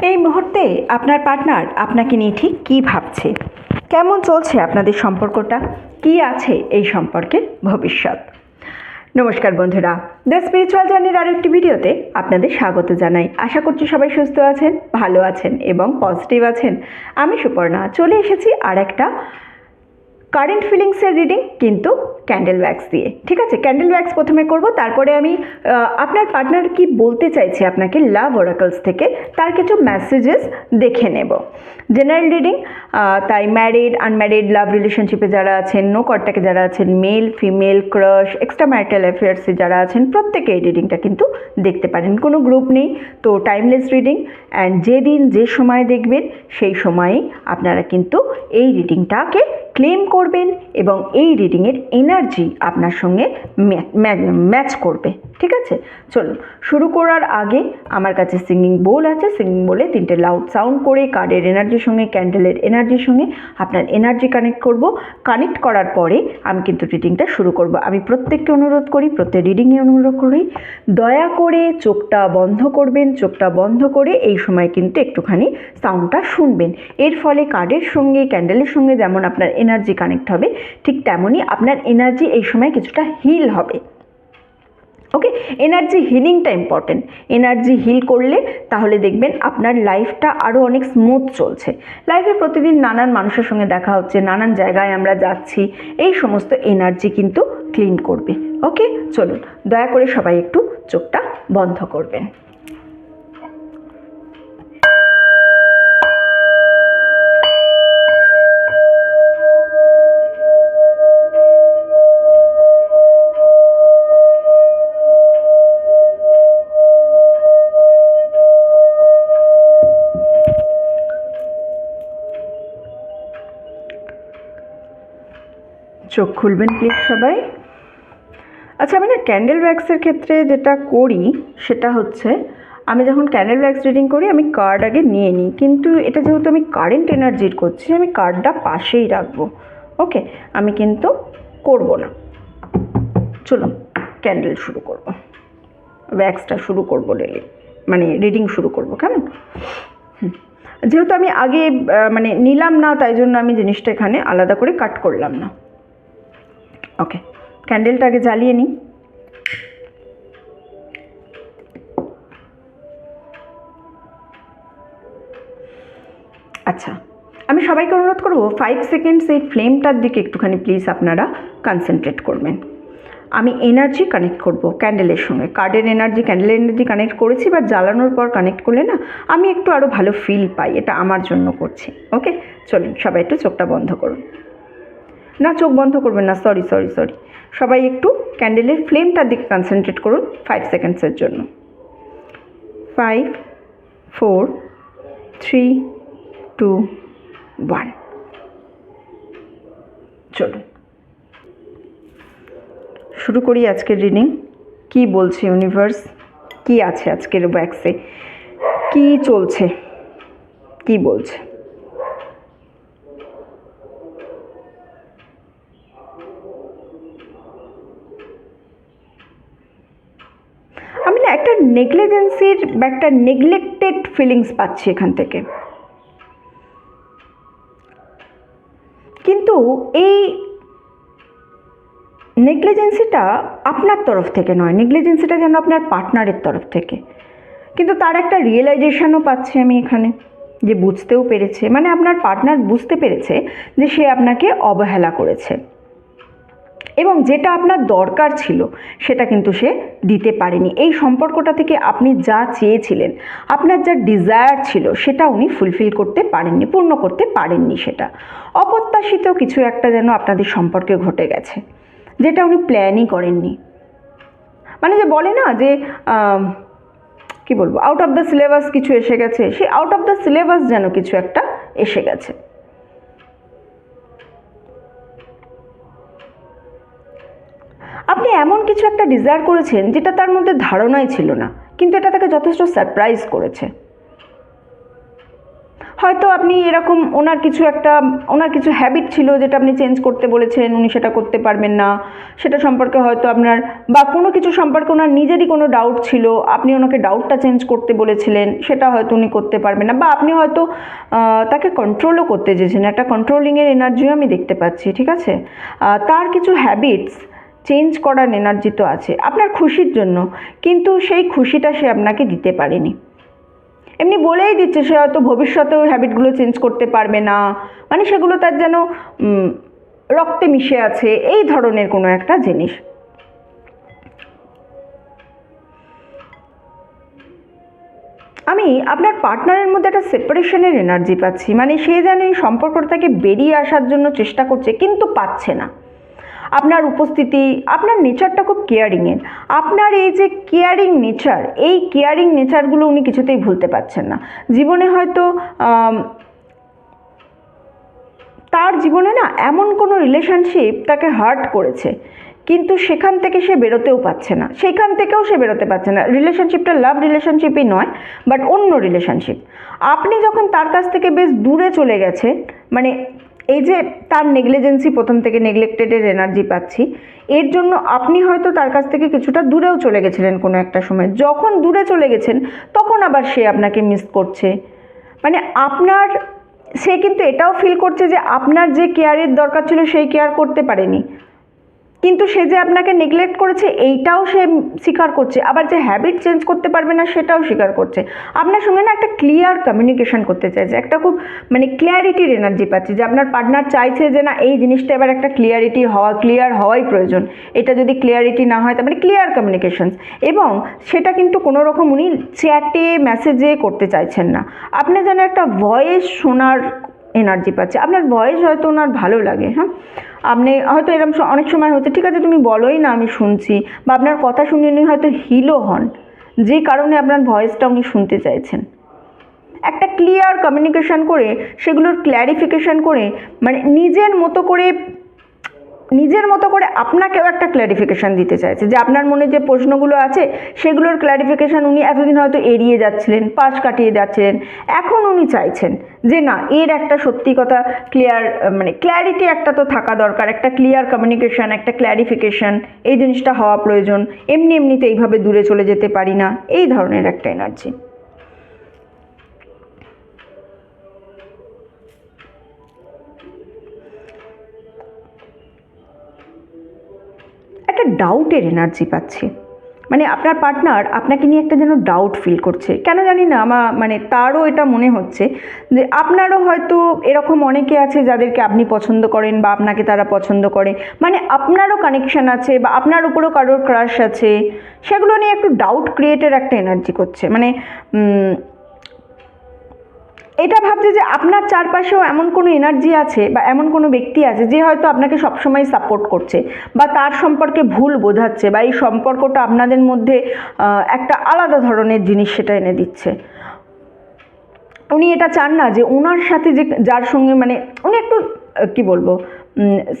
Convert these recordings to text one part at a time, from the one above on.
এই মুহূর্তে আপনার পার্টনার আপনাকে নিয়ে ঠিক কী ভাবছে, কেমন চলছে আপনাদের সম্পর্কটা, কী আছে এই সম্পর্কের ভবিষ্যৎ। নমস্কার বন্ধুরা, দ্য স্পিরিচুয়াল জার্নির আরও একটি ভিডিওতে আপনাদের স্বাগত জানাই। আশা করছি সবাই সুস্থ আছেন, ভালো আছেন এবং পজিটিভ আছেন। আমি সুপর্ণা চলে এসেছি আর একটা কারেন্ট ফিলিংসের রিডিং, কিন্তু ক্যান্ডেল ওয়্যাক্স দিয়ে। ঠিক আছে, ক্যান্ডেল ওয়্যাক্স প্রথমে করব, তারপরে আমি আপনার পার্টনার কি বলতে চাইছে আপনাকে লাভ ওরাকলস থেকে তার কিছু মেসেজেস দেখে নেব। জেনারেল রিডিং, তাই ম্যারিড আনম্যারিড লাভ রিলেশনশিপে যারা আছেন, নো কন্ট্যাক্টে যারা আছেন, male female crush extra marital অ্যাফেয়ার্সে যারা আছেন, প্রত্যেকে এই রিডিংটা কিন্তু দেখতে পারেন, কোনো গ্রুপ নেই তো। টাইমলেস রিডিং, অ্যান্ড যেদিন যে সময় দেখবেন সেই সময়েই আপনারা কিন্তু এই রিডিংটাকে ক্লেম করবেন এবং এই রিডিংয়ের এনার্জি আপনার সঙ্গে ম্যাচ করবে। ঠিক আছে, চলুন শুরু করার আগে আমার কাছে সিঙ্গিং বোল আছে। সিঙ্গিং বোলে 3টে লাউড সাউন্ড করে কার্ডের এনার্জির সঙ্গে ক্যান্ডেলের এনার্জির সঙ্গে আপনার এনার্জি কানেক্ট করব। কানেক্ট করার পরে আমি কিন্তু রিডিংটা শুরু করব। আমি প্রত্যেককে অনুরোধ করি, প্রত্যেক রিডিংয়ে অনুরোধ করি, দয়া করে চোখটা বন্ধ করবেন। চোখটা বন্ধ করে এই সময় কিন্তু একটুখানি সাউন্ডটা শুনবেন। এর ফলে কার্ডের সঙ্গে ক্যান্ডেলের সঙ্গে যেমন আপনার এনার্জি কানেক্ট হবে, ঠিক তেমনই আপনার এনার্জি এই সময় কিছুটা হিল হবে। ওকে, এনার্জি হিলিংটা ইম্পর্টেন্ট। এনার্জি হিল করলে তাহলে দেখবেন আপনার লাইফটা আরও অনেক স্মুথ চলছে। লাইফে প্রতিদিন নানান মানুষের সঙ্গে দেখা হচ্ছে, নানান জায়গায় আমরা যাচ্ছি, এই সমস্ত এনার্জি কিন্তু ক্লিন করবে। ওকে, চলুন দয়া করে সবাই একটু চোখটা বন্ধ করবেন। চোখ খুলবেন প্লিজ সবাই। আচ্ছা, আমি না ক্যান্ডেল ওয়্যাক্সের ক্ষেত্রে যেটা করি সেটা হচ্ছে, আমি যখন ক্যান্ডেল ওয়্যাক্স রিডিং করি আমি কার্ড আগে নিয়ে নিই, কিন্তু এটা যেহেতু আমি কারেন্ট এনার্জির করছি আমি কার্ডটা পাশেই রাখবো। ওকে, আমি কিন্তু করব না। চলুন ক্যান্ডেল শুরু করব, ওয়্যাক্সটা শুরু করব, ডেলি মানে রিডিং শুরু করব, কেমন? যেহেতু আমি আগে নিলাম না, তাই জন্য আমি জিনিসটা এখানে আলাদা করে কাট করলাম না। ওকে, ক্যান্ডেলটা আগে জ্বালিয়ে নিই। আচ্ছা, আমি সবাইকে অনুরোধ করব 5 সেকেন্ডস এই ফ্লেমটার দিকে একটুখানি প্লিজ আপনারা কনসেন্ট্রেট করবেন। আমি এনার্জি কানেক্ট করব ক্যান্ডেলের সঙ্গে। কার্ডের এনার্জি ক্যান্ডেলের এনার্জি কানেক্ট করেছি, বা জ্বালানোর পর কানেক্ট করলে না আমি একটু আরও ভালো ফিল পাই, এটা আমার জন্য করছি। ওকে, চলুন সবাই একটু চোখটা বন্ধ করুন। না, চোখ বন্ধ করবেন না, সরি, সবাই একটু ক্যান্ডেলের ফ্লেমটার দিকে কনসেন্ট্রেট করুন 5 সেকেন্ডসের জন্য। 5 4 3 2 1। চলুন শুরু করি আজকের রিডিং। কি বলছে ইউনিভার্স, কি আছে আজকের ওয়্যাক্সে, কি চলছে, কি বলছে? আমি না একটা নেগলিজেন্সির বা একটা নেগলেক্টেড ফিলিংস পাচ্ছি এখান থেকে, কিন্তু এই নেগলিজেন্সিটা আপনার তরফ থেকে নয়, নেগলিজেন্সিটা যেন আপনার পার্টনারের তরফ থেকে। কিন্তু তার একটা রিয়েলাইজেশনও পাচ্ছি আমি এখানে, যে বুঝতেও পেরেছে, মানে আপনার পার্টনার বুঝতে পেরেছে যে সে আপনাকে অবহেলা করেছে এবং যেটা আপনার দরকার ছিল সেটা কিন্তু সে দিতে পারেনি। এই সম্পর্কটা থেকে আপনি যা চেয়েছিলেন, আপনার যা ডিজায়ার ছিল, সেটা উনি ফুলফিল করতে পারেননি, পূর্ণ করতে পারেননি। সেটা অপ্রত্যাশিত কিছু একটা যেন আপনাদের সম্পর্কে ঘটে গেছে, যেটা উনি প্ল্যানই করেননি। মানে যে বলে না যে কি বলবো, আউট অফ দ্য সিলেবাস কিছু এসে গেছে, সেই আউট অফ দ্য সিলেবাস যেন কিছু একটা এসে গেছে। আপনি এমন কিছু একটা ডিজায়ার করেছেন যেটা তার মধ্যে ধারণাই ছিল না, কিন্তু এটা তাকে যথেষ্ট সারপ্রাইজ করেছে। হয়তো আপনি এরকম ওনার কিছু হ্যাবিট ছিল যেটা আপনি চেঞ্জ করতে বলেছেন, উনি সেটা করতে পারবেন না, সেটা সম্পর্কে হয়তো আপনার বা কোনো কিছু সম্পর্কে ওনার নিজেরই কোনো ডাউট ছিল, আপনি ওনাকে ডাউটটা চেঞ্জ করতে বলেছিলেন, সেটা হয়তো উনি করতে পারবেন না, বা আপনি হয়তো তাকে কন্ট্রোলও করতে চেয়েছেন, একটা কন্ট্রোলিংয়ের এনার্জিও আমি দেখতে পাচ্ছি, ঠিক আছে। তার কিছু হ্যাবিটস চেঞ্জ করার এনার্জি তো আছে আপনার খুশির জন্য, কিন্তু সেই খুশিটা সে আপনাকে দিতে পারেনি। এমনি বলেই দিচ্ছে সে হয়তো ভবিষ্যতেও হ্যাবিটগুলো চেঞ্জ করতে পারবে না, মানে সেগুলো তার যেন রক্তে মিশে আছে, এই ধরনের কোনো একটা জিনিস। আমি আপনার পার্টনারের মধ্যে একটা সেপারেশনের এনার্জি পাচ্ছি, মানে সে যেন এই সম্পর্কটা থেকে বেরিয়ে আসার জন্য চেষ্টা করছে কিন্তু পাচ্ছে না। আপনার উপস্থিতি, আপনার নেচারটা খুব কেয়ারিংয়ের, আপনার এই যে কেয়ারিং নেচার, এই কেয়ারিং নেচারগুলো উনি কিছুতেই ভুলতে পারছেন না। জীবনে হয়তো তার জীবনে না এমন কোনো রিলেশনশিপ তাকে হার্ট করেছে, কিন্তু সেখান থেকে সে বেরোতেও পারছে না, সেখান থেকেও সে বেরোতে পারছে না। রিলেশনশিপটা লাভ রিলেশনশিপই নয়, বাট অন্য রিলেশনশিপ। আপনি যখন তার কাছ থেকে বেশ দূরে চলে গেছে, মানে এই যে তার নেগলিজেন্সি, প্রথম থেকে নেগলেক্টেডের এনার্জি পাচ্ছি, এর জন্য আপনি হয়তো তার কাছ থেকে কিছুটা দূরেও চলে গেছিলেন কোনো একটা সময়। যখন দূরে চলে গেছেন তখন আবার সে আপনাকে মিস করছে, মানে সে কিন্তু এটাও ফিল করছে যে আপনার যে কেয়ারের দরকার ছিল সেই কেয়ার করতে পারেনি, কিন্তু সে যে আপনাকে নেগলেক্ট করেছে এইটাও সে স্বীকার করছে, আবার যে হ্যাবিট চেঞ্জ করতে পারবে না সেটাও স্বীকার করছে। আপনার সঙ্গে না একটা ক্লিয়ার কমিউনিকেশন করতে চাইছে, একটা খুব মানে ক্লিয়ারিটির এনার্জি পাচ্ছি, যে আপনার পার্টনার চাইছে যে না এই জিনিসটা এবার একটা ক্লিয়ার হওয়াই প্রয়োজন, এটা যদি ক্লিয়ারিটি না হয় তার মানে ক্লিয়ার কমিউনিকেশনস। এবং সেটা কিন্তু কোনো রকম উনি চ্যাটে মেসেজে করতে চাইছেন না, আপনি যেন একটা ভয়েস শোনার এনার্জি পাচ্ছে। আপনার ভয়েস হয়তো ওনার ভালো লাগে, হ্যাঁ, আপনি হয়তো এরকম অনেক সময় হচ্ছে ঠিক আছে তুমি বলোই না আমি শুনছি, বা আপনার কথা শুনে উনি হয়তো হিলও হন, যে কারণে আপনার ভয়েসটা উনি শুনতে চাইছেন। একটা ক্লিয়ার কমিউনিকেশন করে, সেগুলোর ক্ল্যারিফিকেশন করে, মানে নিজের মতো করে আপনাকেও একটা ক্ল্যারিফিকেশান দিতে চাইছে, যে আপনার মনে যে প্রশ্নগুলো আছে সেগুলোর ক্ল্যারিফিকেশান উনি এতদিন হয়তো এড়িয়ে যাচ্ছিলেন, পাশ কাটিয়ে যাচ্ছিলেন, এখন উনি চাইছেন যে না এর একটা সত্যি কথা মানে ক্ল্যারিটি একটা তো থাকা দরকার, একটা ক্লিয়ার কমিউনিকেশান, একটা ক্ল্যারিফিকেশান, এই জিনিসটা হওয়া প্রয়োজন, এমনিতে এইভাবে দূরে চলে যেতে পারি না, এই ধরনের একটা এনার্জি। একটা ডাউটের এনার্জি পাচ্ছি, মানে আপনার পার্টনার আপনাকে নিয়ে একটা যেন ডাউট ফিল করছে, কেন জানি না মানে তারও এটা মনে হচ্ছে যে আপনারও হয়তো এরকম অনেকে আছে যাদেরকে আপনি পছন্দ করেন বা আপনাকে তারা পছন্দ করে, মানে আপনারও কানেকশান আছে বা আপনার উপরেও কারোর ক্রাশ আছে, সেগুলো নিয়ে একটু ডাউট ক্রিয়েটের একটা এনার্জি করছে। মানে এটা ভাবছে যে আপনার চারপাশেও এমন কোনো এনার্জি আছে বা এমন কোনো ব্যক্তি আছে যে হয়তো আপনাকে সবসময় সাপোর্ট করছে, বা তার সম্পর্কে ভুল বোঝাচ্ছে, বা এই সম্পর্কটা আপনাদের মধ্যে একটা আলাদা ধরনের জিনিস সেটা এনে দিচ্ছে। উনি এটা চান না যে ওনার সাথে যে যার সঙ্গে, মানে উনি একটু কি বলবো,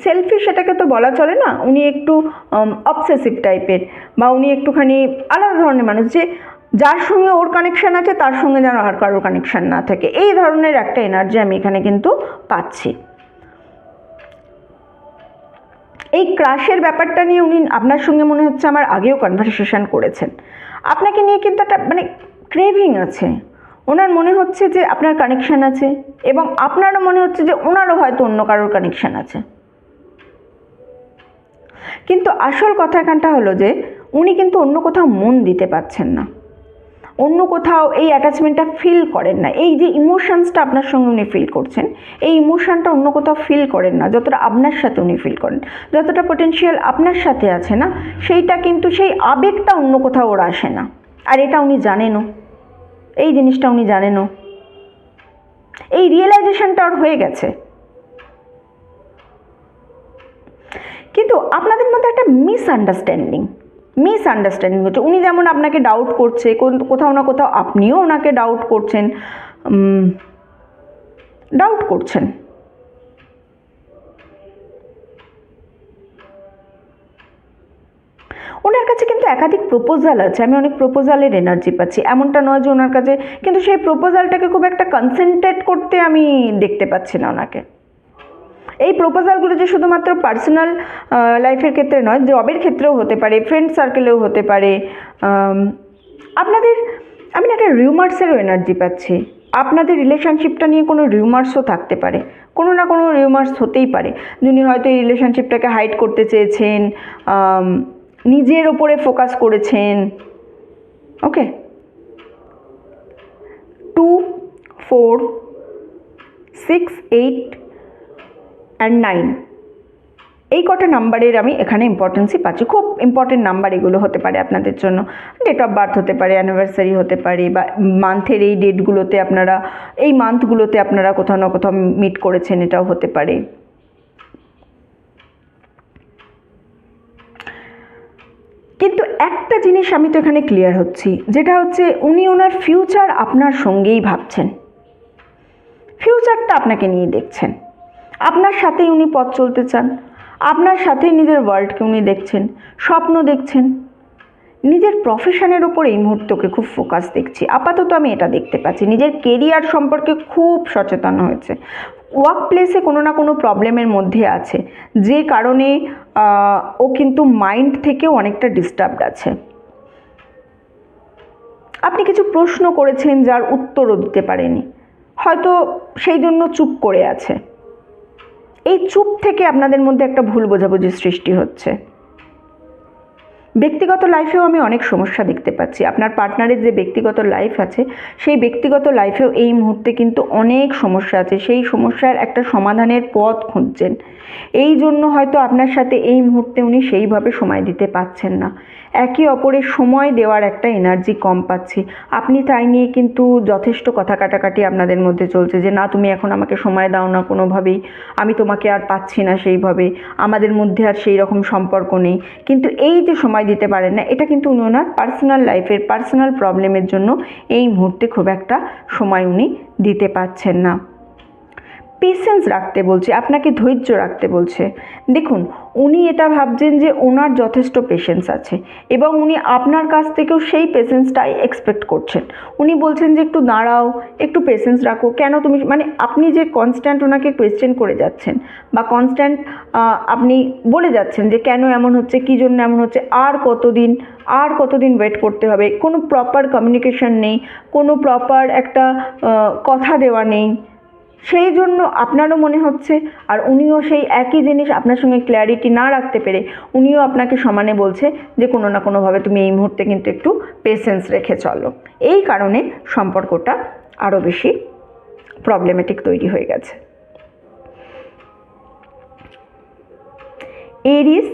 সেলফিশ সেটাকে তো বলা চলে না, উনি একটু অবসেসিভ টাইপের, বা উনি একটুখানি আলাদা ধরনের মানুষ, যে যার সঙ্গে ওর কানেকশান আছে তার সঙ্গে যেন আর কারোর কানেকশান না থাকে, এই ধরনের একটা এনার্জি আমি এখানে কিন্তু পাচ্ছি। এই ক্রাশের ব্যাপারটা নিয়ে উনি আপনার সঙ্গে মনে হচ্ছে আমার আগেও কনভারসেশন করেছেন, আপনাকে নিয়ে কিন্তু একটা মানে ক্রেভিং আছে, ওনার মনে হচ্ছে যে আপনার কানেকশান আছে, এবং আপনারও মনে হচ্ছে যে ওনারও হয়তো অন্য কারোর কানেকশান আছে। কিন্তু আসল কথা এখানটা হলো যে উনি কিন্তু অন্য কোথাও মন দিতে পারছেন না, অন্য কোথাও এই অ্যাটাচমেন্টটা ফিল করেন না, এই যে ইমোশনসটা আপনার সঙ্গে উনি ফিল করছেন, এই ইমোশনটা অন্য কোথাও ফিল করেন না, যতটা আপনার সাথে উনি ফিল করেন, যতটা পটেনশিয়াল আপনার সাথে আছে না, সেইটা কিন্তু সেই আবেগটা অন্য কোথাও ওর আসে না, আর এটা উনি জানেনও, এই জিনিসটা উনি জানেনও, এই রিয়েলাইজেশনটা ওর হয়ে গেছে। কিন্তু আপনাদের মধ্যে একটা মিসআন্ডারস্ট্যান্ডিং হচ্ছে, উনি যেমন আপনাকে ডাউট করছে, কোথাও না কোথাও আপনিও ওনাকে ডাউট করছেন, ওনার কাছে কিন্তু একাধিক প্রপোজাল আছে, আমি অনেক প্রপোজালের এনার্জি পাচ্ছি, এমনটা নয় যে ওনার কাছে, কিন্তু সেই প্রপোজালটাকে খুব একটা কনসেন্ট্রেট করতে আমি দেখতে পাচ্ছি না ওনাকে। এই প্রপোজালগুলো যে শুধুমাত্র পার্সোনাল লাইফের ক্ষেত্রে নয়, জবের ক্ষেত্রেও হতে পারে, ফ্রেন্ড সার্কেলেও হতে পারে। আপনাদের আমি একটা রিউমার্সেরও এনার্জি পাচ্ছি, আপনাদের রিলেশনশিপটা নিয়ে কোনো রিউমার্সও থাকতে পারে, কোনো না কোনো রিউমার্স হতেই পারে। যিনি হয়তো এই রিলেশনশিপটাকে হাইড করতে চেয়েছেন, নিজের ওপরে ফোকাস করেছেন। ওকে, 2, 4, 6, 8 অ্যান্ড 9 এই কটা নাম্বারের আমি এখানে ইম্পর্টেন্সই পাচ্ছি। খুব ইম্পর্টেন্ট নাম্বার এগুলো হতে পারে আপনাদের জন্য। ডেট অফ বার্থ হতে পারে, অ্যানিভার্সারি হতে পারে, বা মান্থের এই ডেটগুলোতে আপনারা, এই মান্থগুলোতে আপনারা কোথাও না কোথাও মিট করেছেন, এটাও হতে পারে। কিন্তু একটা জিনিস আমি তো এখানে ক্লিয়ার হচ্ছি, যেটা হচ্ছে উনি ওনার ফিউচার আপনার সঙ্গেই ভাবছেন, ফিউচারটা আপনাকে নিয়ে দেখছেন, আপনার সাথেই উনি পথ চলতে চান, আপনার সাথেই নিজের ওয়ার্ল্ডকে উনি দেখছেন, স্বপ্ন দেখছেন। নিজের প্রফেশনের ওপর এই মুহূর্তকে খুব ফোকাস দেখছি, আপাতত আমি এটা দেখতে পাচ্ছি। নিজের কেরিয়ার সম্পর্কে খুব সচেতন হয়েছে, ওয়ার্ক প্লেসে কোনো না কোনো প্রবলেমের মধ্যে আছে, যে কারণে ও কিন্তু মাইন্ড থেকেও অনেকটা ডিস্টার্বড আছে। আপনি কিছু প্রশ্ন করেছেন যার উত্তরও দিতে পারেনি, হয়তো সেই জন্য চুপ করে আছে। এই চুপ থেকে আপনাদের মধ্যে একটা ভুল বোঝাবুঝির সৃষ্টি হচ্ছে। ব্যক্তিগত লাইফেও আমি অনেক সমস্যা দেখতে পাচ্ছি। আপনার পার্টনারের যে ব্যক্তিগত লাইফ আছে, সেই ব্যক্তিগত লাইফেও এই মুহূর্তে কিন্তু অনেক সমস্যা আছে। সেই সমস্যার একটা সমাধানের পথ খুঁজছেন, এই জন্য হয়তো আপনার সাথে এই মুহূর্তে উনি সেইভাবে সময় দিতে পারছেন না। একে অপরের সময় দেওয়ার একটা এনার্জি কম পাচ্ছি। আপনি তাই নিয়ে কিন্তু যথেষ্ট কথা কাটাকাটি আপনাদের মধ্যে চলছে, যে না তুমি এখন আমাকে সময় দাও না কোনোভাবেই, আমি তোমাকে আর পাচ্ছি না সেইভাবে, আমাদের মধ্যে আর সেই রকম সম্পর্ক নেই। কিন্তু এই যে সময় দিতে পারেন না, এটা কিন্তু উনি ওনার পার্সোনাল লাইফের পার্সোনাল প্রবলেমের জন্য এই মুহূর্তে খুব একটা সময় উনি দিতে পারছেন না। পেশেন্স রাখতে বলছে, আপনাকে ধৈর্য রাখতে বলছে। দেখুন, উনি এটা ভাবছেন যে ওনার যথেষ্ট পেশেন্স আছে, এবং উনি আপনার কাছ থেকেও সেই পেশেন্সটাই এক্সপেক্ট করছেন। উনি বলছেন যে একটু দাঁড়াও, একটু পেশেন্স রাখো, কেন তুমি, মানে আপনি যে কনস্ট্যান্ট ওনাকে কোয়েশ্চেন করে যাচ্ছেন, বা কনস্ট্যান্ট আপনি বলে যাচ্ছেন যে কেন এমন হচ্ছে, কী জন্য এমন হচ্ছে, আর কতদিন ওয়েট করতে হবে, কোনো প্রপার কমিউনিকেশন নেই, কোনো প্রপার একটা কথা দেওয়া নেই, সেই জন্য আপনারও মনে হচ্ছে। আর উনিও সেই একই জিনিস আপনার সঙ্গে ক্ল্যারিটি না রাখতে পেরে উনিও আপনাকে সমানে বলছে যে কোনো না কোনোভাবে তুমি এই মুহূর্তে কিন্তু একটু পেশেন্স রেখে চলো। এই কারণে সম্পর্কটা আরও বেশি প্রবলেমেটিক তৈরি হয়ে গেছে। এরিস,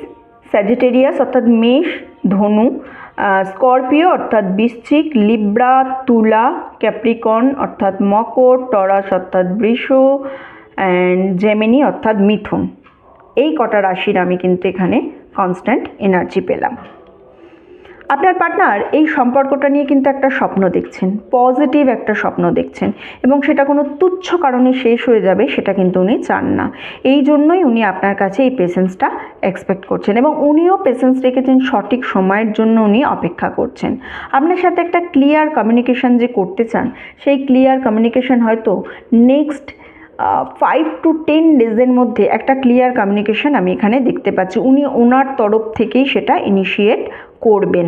স্যাজিটেরিয়াস অর্থাৎ মেষ, ধনু, স্করপিও অর্থাৎ বৃশ্চিক, লিব্রা, তুলা, ক্যাপ্রিকন অর্থাৎ মকর, টরাস অর্থাৎ বৃষ, অ্যান্ড জেমিনি অর্থাৎ মিথুন, এই কটা রাশির আমি কিন্তু এখানে কনস্ট্যান্ট এনার্জি পেলাম। আপনার পার্টনার এই সম্পর্কটা নিয়ে কিন্তু একটা স্বপ্ন দেখছেন, পজিটিভ একটা স্বপ্ন দেখছেন, এবং সেটা কোনো তুচ্ছ কারণে শেষ হয়ে যাবে সেটা কিন্তু উনি চান না। এই জন্যই উনি আপনার কাছে এই পেশেন্সটা এক্সপেক্ট করছেন, এবং উনিও পেশেন্স রেখেছেন, সঠিক সময়ের জন্য উনি অপেক্ষা করছেন। আপনার সাথে একটা ক্লিয়ার কমিউনিকেশন যে করতে চান, সেই ক্লিয়ার কমিউনিকেশন হয়তো নেক্সট 5 to 10 ডেজের মধ্যে একটা ক্লিয়ার কমিউনিকেশন আমি এখানে দেখতে পাচ্ছি। উনি ওনার তরফ থেকেই সেটা ইনিশিয়েট করবেন।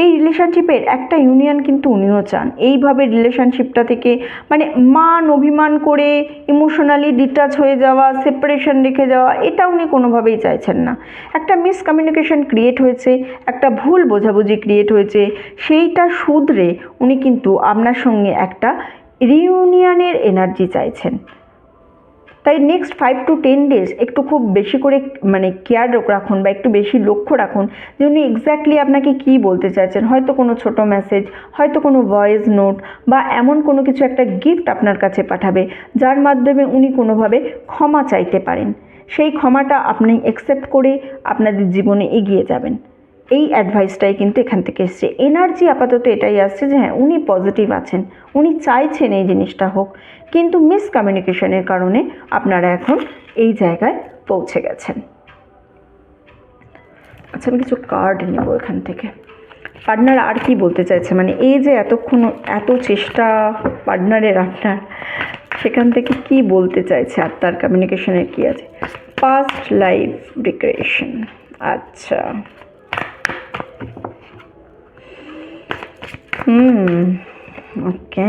এই রিলেশনশিপের একটা ইউনিয়ন কিন্তু উনিও চান। এইভাবে রিলেশনশিপটা থেকে মানে মান অভিমান করে ইমোশনালি ডিটাচ হয়ে যাওয়া, সেপারেশন রেখে যাওয়া, এটা উনি কোনোভাবেই চাইছেন না। একটা মিসকমিউনিকেশন ক্রিয়েট হয়েছে, একটা ভুল বোঝাবুঝি ক্রিয়েট হয়েছে, সেইটা শুধরে উনি কিন্তু আপনার সঙ্গে একটা রিউনিয়নের এনার্জি চাইছেন। তাই নেক্সট 5 to 10 ডেজ একটু খুব বেশি করে মানে কেয়ার রাখুন, বা একটু বেশি লক্ষ্য রাখুন যে উনি এক্স্যাক্টলি আপনাকে কী বলতে চাইছেন। হয়তো কোনো ছোটো মেসেজ, হয়তো কোনো ভয়েস নোট, বা এমন কোনো কিছু একটা গিফট আপনার কাছে পাঠাবে যার মাধ্যমে উনি কোনোভাবে ক্ষমা চাইতে পারেন। সেই ক্ষমাটা আপনি অ্যাকসেপ্ট করে আপনাদের জীবনে এগিয়ে যাবেন। এই অ্যাডভাইসটাই কিন্তু এখান থেকে এসছে। এনার্জি আপাতত এটাই আসছে যে হ্যাঁ, উনি পজিটিভ আছেন, উনি চাইছেন এই জিনিসটা হোক, কিন্তু মিসকমিউনিকেশনের কারণে আপনারা এখন এই জায়গায় পৌঁছে গেছেন। আচ্ছা, আমি কিছু কার্ড নেব এখান থেকে। পার্টনার আর কি বলতে চাইছে, মানে এই যে এতক্ষণ এত চেষ্টা পার্টনারের আপনার, সেখান থেকে কি বলতে চাইছে, আত্মার কমিউনিকেশনের কি আছে? Past life regression. আচ্ছা, okay.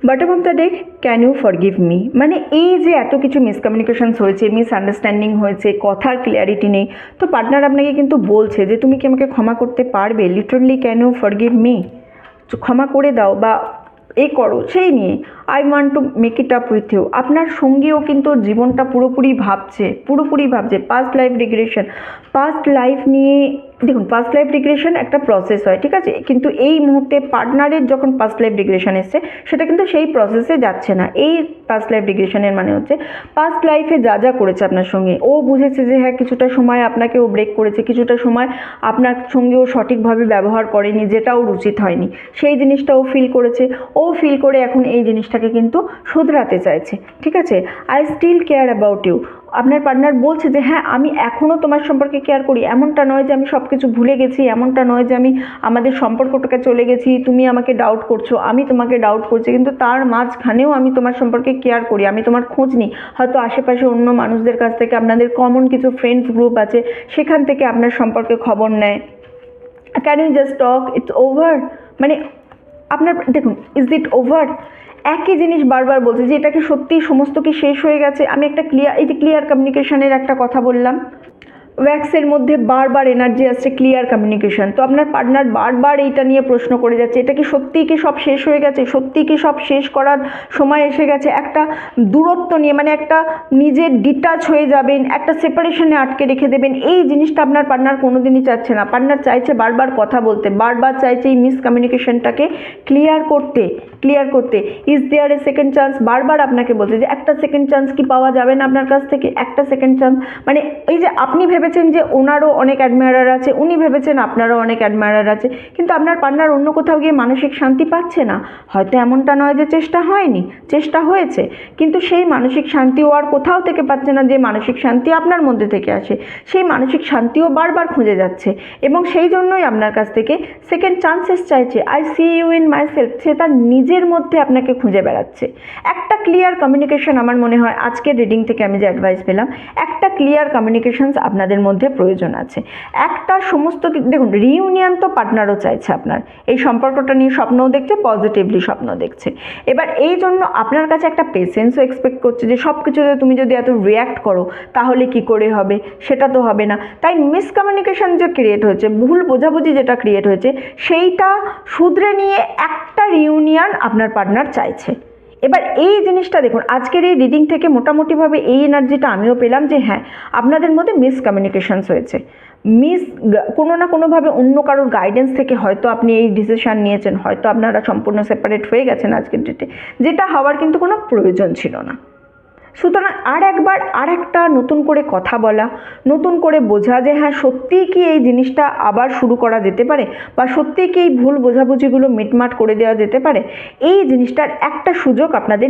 Bottom of the deck, can you forgive me, মানে এই যে এত কিছু মিসকমিউনিকেশনস হয়েছে, মিসআন্ডারস্ট্যান্ডিং হয়েছে, কথার ক্লিয়ারিটি নেই, তো পার্টনার আপনাকে কিন্তু বলছে যে তুমি কি আমাকে ক্ষমা করতে পারবে? Literally, can you forgive me, ক্ষমা করে দাও বা এই করো, সেই নিয়ে I want to make it up with you. আপনার সঙ্গীও কিন্তু জীবনটা পুরোপুরি ভাবছে past life regression. Past life নিয়ে দেখুন, পাস্ট লাইফ রিগ্রেশন একটা প্রসেস হয়, ঠিক আছে, কিন্তু এই মুহূর্তে পার্টনারের যখন পাস্ট লাইফ রিগ্রেশন এসছে, সেটা কিন্তু সেই প্রসেসে যাচ্ছে না। এই পাস্ট লাইফ রিগ্রেশনের মানে হচ্ছে পাস্ট লাইফে যা যা করেছে আপনার সঙ্গে, ও বুঝেছে যে হ্যাঁ কিছুটা সময় আপনাকে ও ব্রেক করেছে, কিছুটা সময় আপনার সঙ্গে ও সঠিকভাবে ব্যবহার করেনি, যেটা ওর উচিত হয়নি, সেই জিনিসটা ও ফিল করেছে। ও ফিল করে এখন এই জিনিসটাকে কিন্তু শুধরাতে চাইছে, ঠিক আছে। I still care about you, আপনার পার্টনার বলছে যে হ্যাঁ আমি এখনও তোমার সম্পর্কে কেয়ার করি, এমনটা নয় যে আমি সব কিছু ভুলে গেছি, এমনটা নয় যে আমি আমাদের সম্পর্কটাকে চলে গেছি, তুমি আমাকে ডাউট করছো, আমি তোমাকে ডাউট করছি, কিন্তু তার মাঝখানেও আমি তোমার সম্পর্কে কেয়ার করি, আমি তোমার খোঁজ নিই। হয়তো আশেপাশে অন্য মানুষদের কাছ থেকে, আপনাদের কমন কিছু ফ্রেন্ডস গ্রুপ আছে, সেখান থেকে আপনার সম্পর্কে খবর নেয়। Can you just talk, it's over, মানে আপনার দেখুন, ইজ ইট ওভার, একই জিনিস বারবার বলছে যে এটা কি সত্যি, সমস্ত কি শেষ হয়ে গেছে? আমি একটা ক্লিয়ার কমিউনিকেশনের একটা কথা বললাম। ওয়্যাক্সের মধ্যে বারবার এনার্জি আসছে ক্লিয়ার কমিউনিকেশন, তো আপনার পার্টনার বারবার এইটা নিয়ে প্রশ্ন করে যাচ্ছে, এটা কি সত্যিই কি সব শেষ হয়ে গেছে, সত্যিই কি সব শেষ করার সময় এসে গেছে? একটা দূরত্ব নিয়ে, মানে একটা নিজের ডিটাচ হয়ে যাবেন, একটা সেপারেশনে আটকে রেখে দেবেন, এই জিনিসটা আপনার পার্টনার কোনোদিনই চাচ্ছে না। পার্টনার চাইছে বারবার কথা বলতে, বারবার চাইছে এই মিসকমিউনিকেশনটাকে ক্লিয়ার করতে। Is there a second chance, বারবার আপনাকে বলছে যে একটা সেকেন্ড চান্স কি পাওয়া যাবে না আপনার কাছ থেকে, একটা সেকেন্ড চান্স। মানে এই যে আপনি ভেবেছেন যে ওনারও অনেক অ্যাডমায়ারার আছে, উনি ভেবেছেন আপনারও অনেক অ্যাডমায়ারার আছে, কিন্তু আপনার পার্টনার অন্য কোথাও গিয়ে মানসিক শান্তি পাচ্ছে না। হয়তো এমনটা নয় যে চেষ্টা হয়নি, চেষ্টা হয়েছে, কিন্তু সেই মানসিক শান্তিও আর কোথাও থেকে পাচ্ছে না, যে মানসিক শান্তি আপনার মধ্যে থেকে আসে, সেই মানসিক শান্তিও বারবার খুঁজে যাচ্ছে, এবং সেই জন্যই আপনার কাছ থেকে সেকেন্ড চান্সেস চাইছে। I see you in myself, সে তার নিজের মধ্যে আপনাকে খুঁজে বেড়াচ্ছে। একটা ক্লিয়ার কমিউনিকেশন, আমার মনে হয় আজকের রিডিং থেকে আমি যে অ্যাডভাইস পেলাম, একটা ক্লিয়ার কমিউনিকেশনস আপনাদের মধ্যে প্রয়োজন আছে। একটা সমস্ত দেখুন, রিইউনিয়ন তো পার্টনারও চাইছে আপনার, এই সম্পর্কটা নিয়ে স্বপ্নও দেখছে, পজিটিভলি স্বপ্ন দেখছে। এবার এই জন্য আপনার কাছে একটা পেশেন্সও এক্সপেক্ট করছে যে সব কিছুতে তুমি যদি এত রিয়্যাক্ট করো তাহলে কি করে হবে, সেটা তো হবে না। তাই মিসকমিউনিকেশন যে ক্রিয়েট হয়েছে, ভুল বোঝাবুঝি যেটা ক্রিয়েট হয়েছে, সেইটা শুধরে নিয়ে একটা রিইউনিয়ন আপনার পার্টনার চাইছে। এবার এই জিনিসটা দেখুন, আজকের এই রিডিং থেকে মোটামুটিভাবে এই এনার্জিটা আমিও পেলাম যে হ্যাঁ আপনাদের মধ্যে মিসকমিউনিকেশনস হয়েছে, কোনো না কোনোভাবে অন্য কারোর গাইডেন্স থেকে হয়তো আপনি এই ডিসিশান নিয়েছেন, হয়তো আপনারা সম্পূর্ণ সেপারেট হয়ে গেছেন আজকের ডেটে, যেটা হওয়ার কিন্তু কোনো প্রয়োজন ছিল না। সুতরাং আর একটা নতুন করে কথা বলা, নতুন করে বোঝা যে হ্যাঁ সত্যিই কি এই জিনিসটা আবার শুরু করা যেতে পারে, বা সত্যিই কি এই ভুল বোঝাবুঝিগুলো মিটমাট করে দেওয়া যেতে পারে, এই জিনিসটার একটা সুযোগ আপনাদের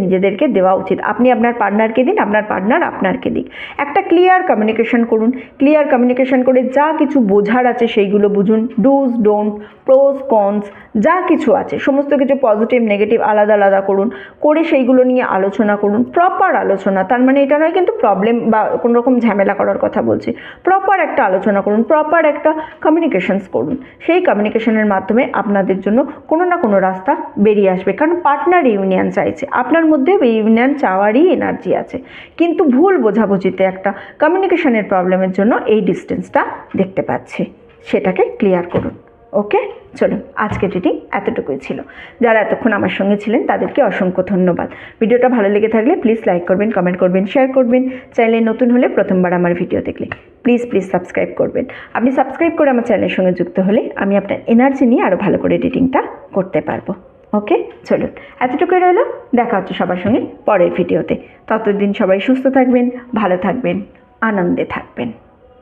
নিজেদেরকে দেওয়া উচিত। আপনি আপনার পার্টনারকে দিন, আপনার পার্টনার আপনারকে দিক। একটা ক্লিয়ার কমিউনিকেশন করুন, ক্লিয়ার কমিউনিকেশন করে যা কিছু বোঝার আছে সেইগুলো বুঝুন, ডুজ ডোন্ট, প্রোস কনস যা কিছু আছে সমস্ত কিছু পজিটিভ নেগেটিভ আলাদা আলাদা করুন, করে সেইগুলো নিয়ে আলোচনা করুন, প্রপার আলোচনা। তার মানে এটা নয় কিন্তু প্রবলেম বা কোনো রকম ঝামেলা করার কথা বলছি, প্রপার একটা আলোচনা করুন, প্রপার একটা কমিউনিকেশনস করুন। সেই কমিউনিকেশনের মাধ্যমে আপনাদের জন্য কোনো না কোনো রাস্তা বেরিয়ে আসবে, কারণ পার্টনার ইউনিয়ন চাইছে, আপনার মধ্যে এই ইউনিয়ন চাওয়ারই এনার্জি আছে, কিন্তু ভুল বোঝাবুঝিতে একটা কমিউনিকেশনের প্রবলেমের জন্য এই ডিস্টেন্সটা দেখতে পাচ্ছি, সেটাকে ক্লিয়ার করুন। ওকে, চলুন আজকের রিডিং এতটুকুই ছিল। যারা এতক্ষণ আমার সঙ্গে ছিলেন তাদেরকে অসংখ্য ধন্যবাদ। ভিডিওটা ভালো লেগে থাকলে প্লিজ লাইক করবেন, কমেন্ট করবেন, শেয়ার করবেন। চ্যানেলে নতুন হলে প্রথমবার আমার ভিডিও দেখলে প্লিজ সাবস্ক্রাইব করবেন। আপনি সাবস্ক্রাইব করে আমার চ্যানেলের সঙ্গে যুক্ত হলে আমি আপনার এনার্জি নিয়ে আরও ভালো করে রিডিংটা করতে পারবো। ওকে, চলুন এতটুকুই রইল। দেখা হচ্ছে সবার সঙ্গে পরের ভিডিওতে। ততদিন সবাই সুস্থ থাকবেন, ভালো থাকবেন, আনন্দে থাকবেন।